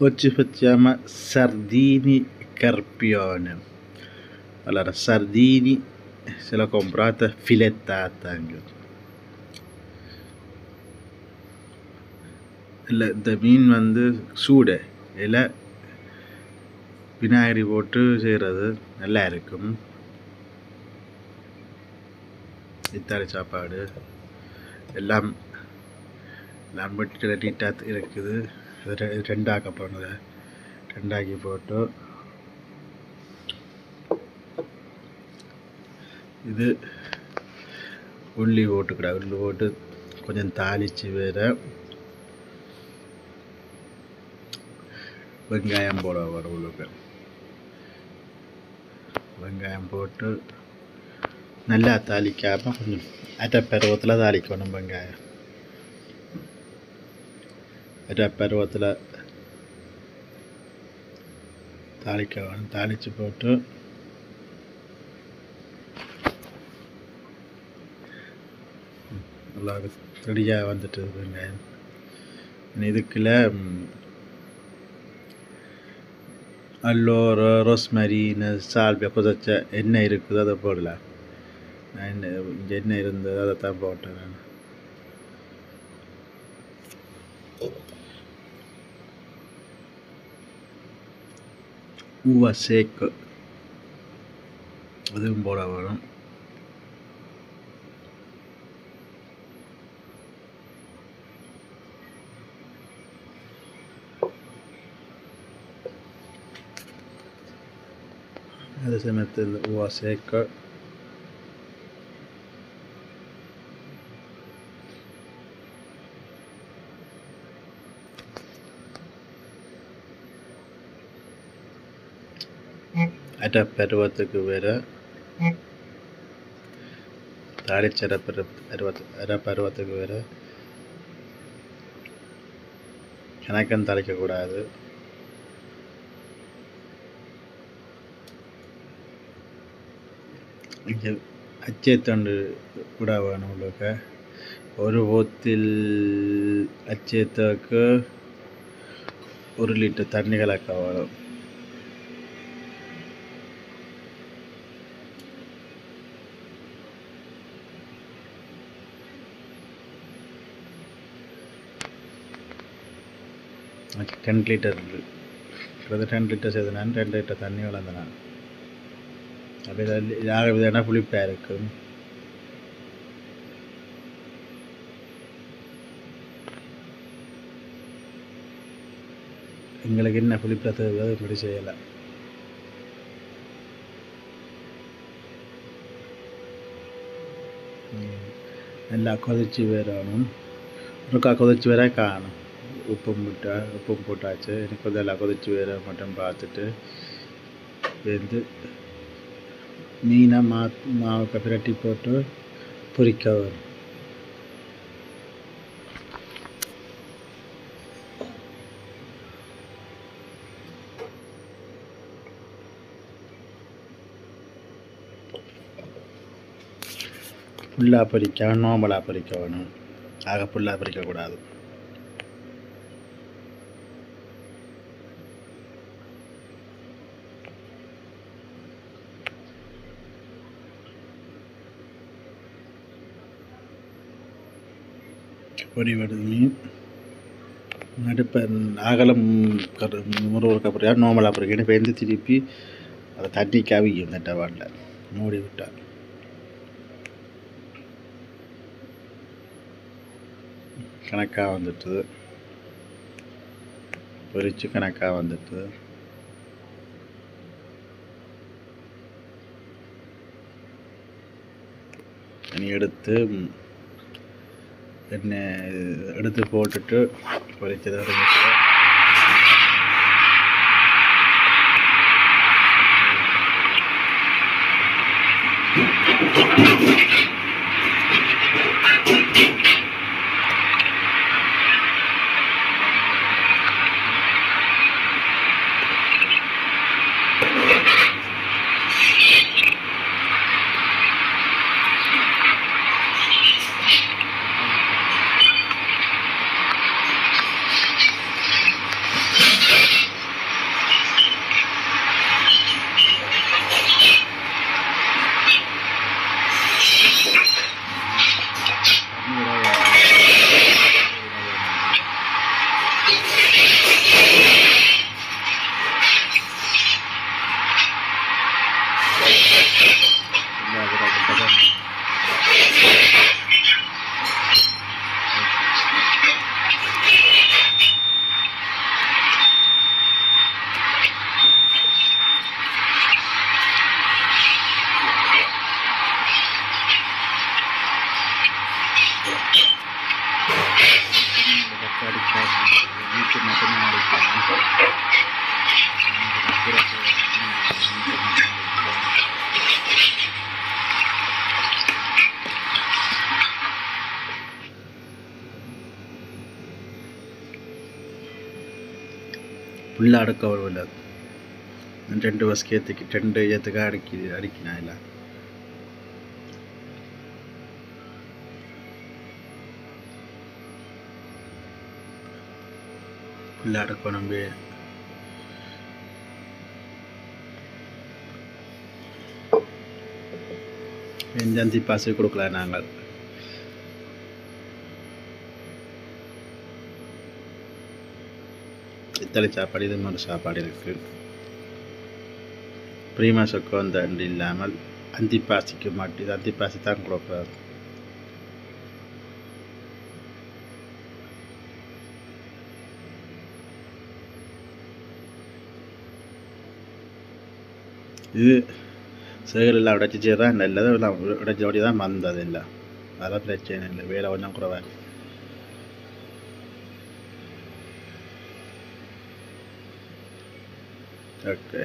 Oggi facciamo sardini carpione. Allora, sardini se l'ho comprata filettata anche. இந்த மீன் வந்து சூடை இல்லை விநாயகரி போட்டு செய்கிறது நல்லா இருக்கும். இத்தாலி சாப்பாடு எல்லாம் வெட்டி நீட்டாக இருக்குது. இது ரெண்டாக்க போனது ரெண்டாக்கி போட்டு இது உள்ளி போட்டுக்கூடாது. உள்ளி போட்டு கொஞ்சம் தாளித்து வேறு வெங்காயம் போட வரும். உள்ளுக்கு வெங்காயம் போட்டு நல்லா தாளிக்காமல் கொஞ்சம் அரை பருவத்தில் தாளிக்கணும். வெங்காயம் அரை பருவத்தில் தாளிக்க வேணும். தாளித்து போட்டு நல்லா ரெடியாக வந்துட்டு வெங்காயம். இதுக்குள்ள அல்லோரோ ரோஸ்மரின்னு சால்பியா புதைச்ச எண்ணெய் இருக்குது, அதை போடலாம். நான் எண்ணெய் இருந்தது அதை தான் போட்டேன் நான். ஊவா சேக்கு அதுவும் போட வேணும். அதே சமயத்தில் ஊவா சேக்கு அரை பருவத்துக்கு வேறு தாளிச்ச அரை பருவத்துக்கு வேறு கணக்கன் தாளிக்கக்கூடாது. இங்கே அச்சேத்தண்டு கூட வேணும். உங்களுக்கு ஒரு போத்தில் அச்சேத்துக்கு 1 லிட்டர் தண்ணி கலக்க வேணும். எனக்கு 10 லிட்டர் இருக்குது. 10 லிட்டர் செய்தேன். 2 லிட்டர் தண்ணி வளர்ந்தேன். அப்படி யாக விதனா புளிப்பாக இருக்கும். எங்களுக்கு என்ன புளிப்பாக தேவை இப்படி செய்யலாம். நல்லா கொதிச்சு வரணும். ஒருக்கா கொதிச்சு வர காணும். உப்பும் போட்டாச்சு. எனக்கு கொஞ்சம் எல்லாம் கொதிச்சு வேற மட்டும் பார்த்துட்டு வந்து மீனை மாவுக்கு பிரட்டி போட்டு பொரிக்க வரும். புல்லாக பொரிக்க நோம்பலாக பொரிக்க வேணும். ஆக புல்லாக பொரிக்கக்கூடாது. பொரி வருது மீன் நடுப்ப அகலம் முருகருக்கு அப்புறம் நோம்பலாக பொரிக்கணும். பேருந்து திருப்பி அதை தண்ணி கவியும். இந்த டவாலில் மூடி விட்டால் கணக்காக வந்துட்டுது. பொரிச்சு கணக்காக வந்துட்டுது. தண்ணி எடுத்து எண்ணெய் எடுத்து போட்டுட்டு பொரிச்சதை புல்ல அடக்க வரவில்லை 2 பஸ்க்கு ஏற்றுக்கு 2 ஏற்றுக்க அடிக்கினா இல்லை புல்ல அடக்க நம்பி வெஞ்சந்தி பாசி கொடுக்கல நாங்கள் இத்தலை சாப்பாடு இது மாதிரி சாப்பாடு இருக்குது பிரீமா சொக்கு அந்த அண்டு இல்லாமல் அந்திப்பாசிக்கு மாட்டி அந்திப்பாசி தான் கொடுக்குறாரு இது சேகரெல்லாம் உடைச்சி செய்கிறதா நல்லதான் உடைச்ச ஓடி தான் வந்தது இல்லை அதெல்லாம் பிரச்சனை இல்லை வேலை கொஞ்சம் குறைவாக ஓகே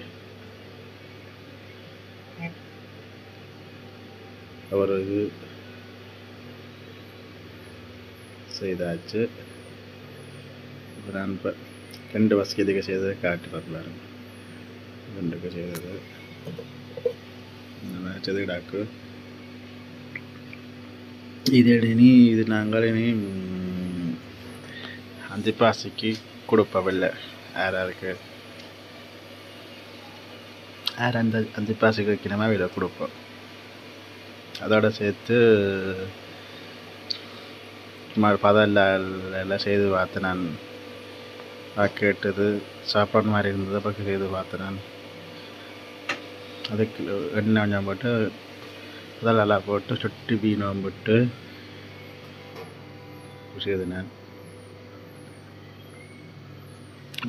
அவர் இது செய்தாச்சு இப்போ நான் இப்போ 2 வசதிக்கு செய்ததை காட்டுறேன் பாருங்க 2க்கு செய்தது செதுக்கிடாக்கு இது நாங்கள் இனி அந்திப்பாசிக்கு கொடுப்பவில்லை யாருக்கு யார் அந்த அந்திப்பாசிக்கு வைக்கணுமா விலை கொடுப்போம் அதோடு சேர்த்து பதம் எல்லாம் செய்து பார்த்து நான் கேட்டது சாப்பாடு மாதிரி இருந்தது பக்கம் செய்து பார்த்து நான் அதுக்கு எண்ணெய் கொஞ்சம் போட்டு அதெல்லாம் போட்டு சுட்டி பீனம் போட்டு செய்து நான்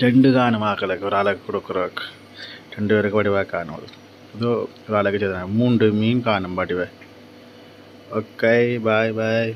2 காணும் ஆக்களுக்கு ஒரு ஆளுக்கு கொடுக்குறோக்கு 2 பேருக்கு வடிவாக காணும் ஏதோ ஒரு ஆளுக்கு செய்த 3 மீன் காணும் வடிவை ஓகே பாய்